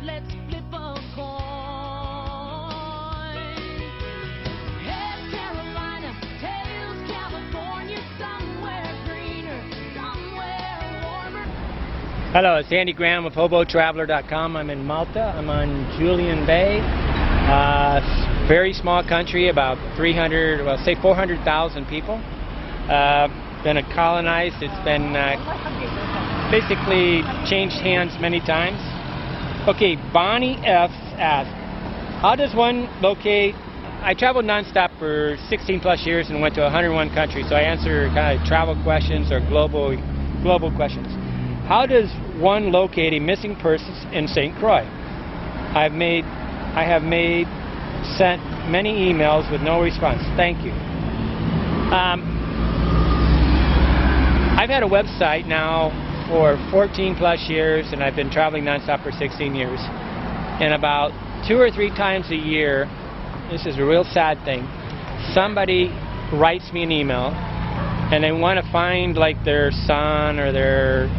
let's flip a coin. Head Carolina, tails California, somewhere greener, somewhere warmer. Hello, it's Andy Graham with hoboontheroad.com. I'm in Malta. I'm on Julian Bay. Very small country, about 300, well, say 400,000 people. Been colonized. It's been basically changed hands many times. Okay, Bonnie F. asked, how does one locate? I traveled nonstop for 16 plus years and went to 101 countries, so I answer kind of travel questions or global questions. How does one locate a missing person in St. Croix? I have sent many emails with no response. Thank you. I've had a website now for 14 plus years, and I've been traveling nonstop for 16 years. And about 2 or 3 times a year, this is a real sad thing, somebody writes me an email and they want to find like their son or their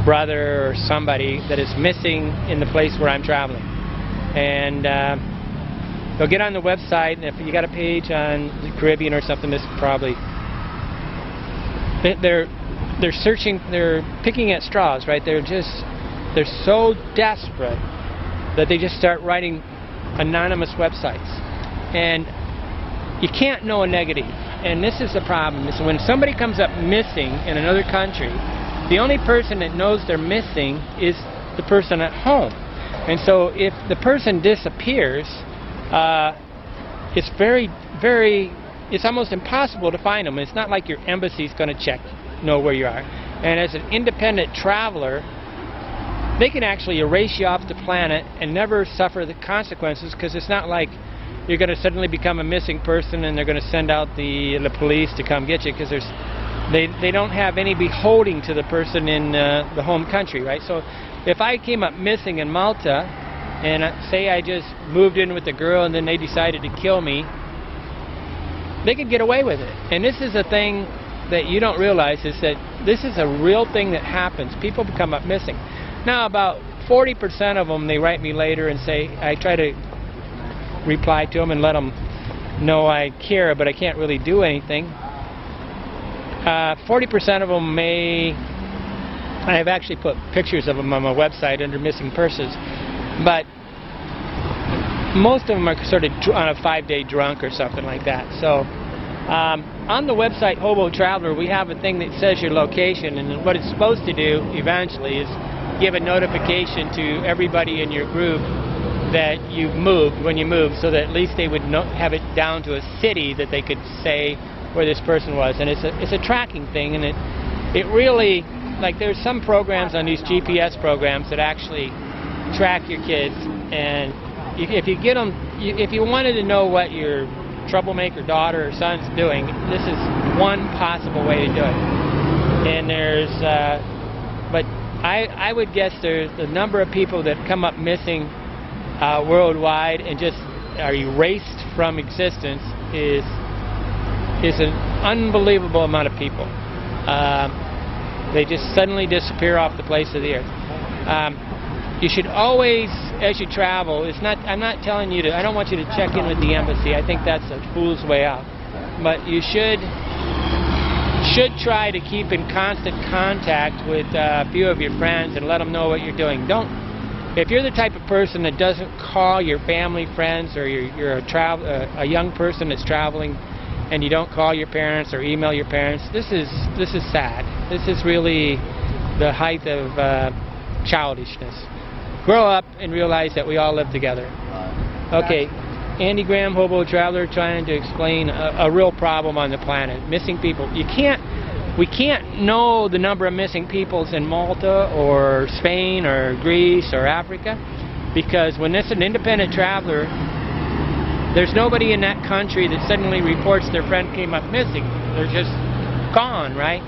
brother or somebody that is missing in the place where I'm traveling. And they'll get on the website, and if you got a page on the Caribbean or something, this probably they're searching, they're picking at straws, right? They're so desperate that they just start writing anonymous websites, and you can't know a negative. And this is the problem: is when somebody comes up missing in another country, the only person that knows they're missing is the person at home. And so if the person disappears, it's it's almost impossible to find them. It's not like your embassy's going to know where you are. And as an independent traveler, they can actually erase you off the planet and never suffer the consequences, because it's not like you're going to suddenly become a missing person and they're going to send out the police to come get you, because they don't have any beholding to the person in the home country, right? So if I came up missing in Malta, and say I just moved in with a girl and then they decided to kill me, they could get away with it. And this is a thing that you don't realize, is that this is a real thing that happens. People become up missing. Now about 40% of them, they write me later and say, I try to reply to them and let them know I care, but I can't really do anything. 40% of them I have actually put pictures of them on my website under missing persons, but most of them are sort of on a 5-day drunk or something like that. So on the website Hobo Traveler, we have a thing that says your location, and what it's supposed to do eventually is give a notification to everybody in your group that you've moved when you moved, so that at least they would have it down to a city that they could say where this person was. And it's a tracking thing, and it really, like, there's some programs on these GPS programs that actually track your kids, and if you get them, if you wanted to know what your troublemaker daughter or son's doing, this is one possible way to do it. And but I would guess there's the number of people that come up missing worldwide and just are erased from existence is an unbelievable amount of people. They just suddenly disappear off the face of the earth. You should always, as you travel, I'm not telling you to, I don't want you to check in with the embassy. I think that's a fool's way out. But you should try to keep in constant contact with a few of your friends and let them know what you're doing. If you're the type of person that doesn't call your family, friends, or you're a young person that's traveling and you don't call your parents or email your parents, this is sad. This is really the height of childishness. Grow up and realize that we all live together. Okay, Andy Graham, Hobo Traveler, trying to explain a real problem on the planet. Missing people. We can't know the number of missing peoples in Malta or Spain or Greece or Africa, because when it's an independent traveler, there's nobody in that country that suddenly reports their friend came up missing. They're just gone, right?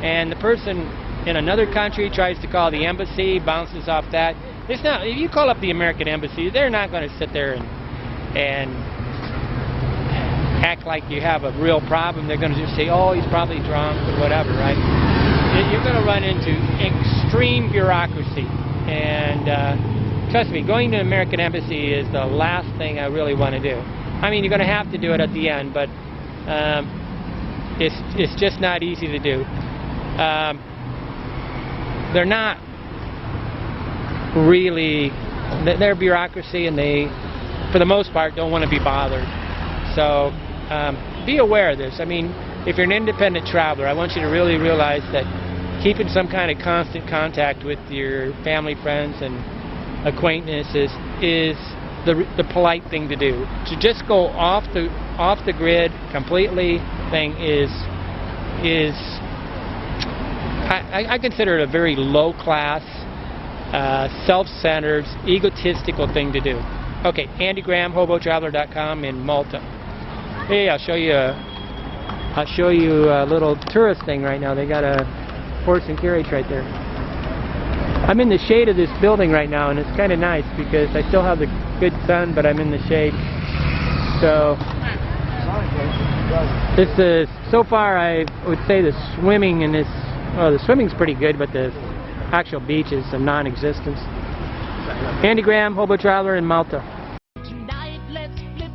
And the person in another country tries to call the embassy, bounces off that. It's not, if you call up the American embassy, they're not going to sit there and act like you have a real problem. They're going to just say, oh, he's probably drunk or whatever, right? You're going to run into extreme bureaucracy. And trust me, going to an American embassy is the last thing I really want to do. I mean, you're going to have to do it at the end, but it's just not easy to do. They're not really, their bureaucracy, and they, for the most part, don't want to be bothered. So be aware of this. I mean, if you're an independent traveler, I want you to really realize that keeping some kind of constant contact with your family, friends, and acquaintances is the polite thing to do. To just go off the grid completely thing is I consider it a very low class, self-centered, egotistical thing to do. Okay, Andy Graham, hobotraveler.com in Malta. Hey, I'll show you a little tourist thing right now. They got a horse and carriage right there. I'm in the shade of this building right now, and it's kind of nice because I still have the good sun, but I'm in the shade. So this is, so far I would say the swimming in this, well, the swimming's pretty good, but the actual beach is a non-existence. Andy Graham, Hobo Traveler in Malta. Tonight, let's flip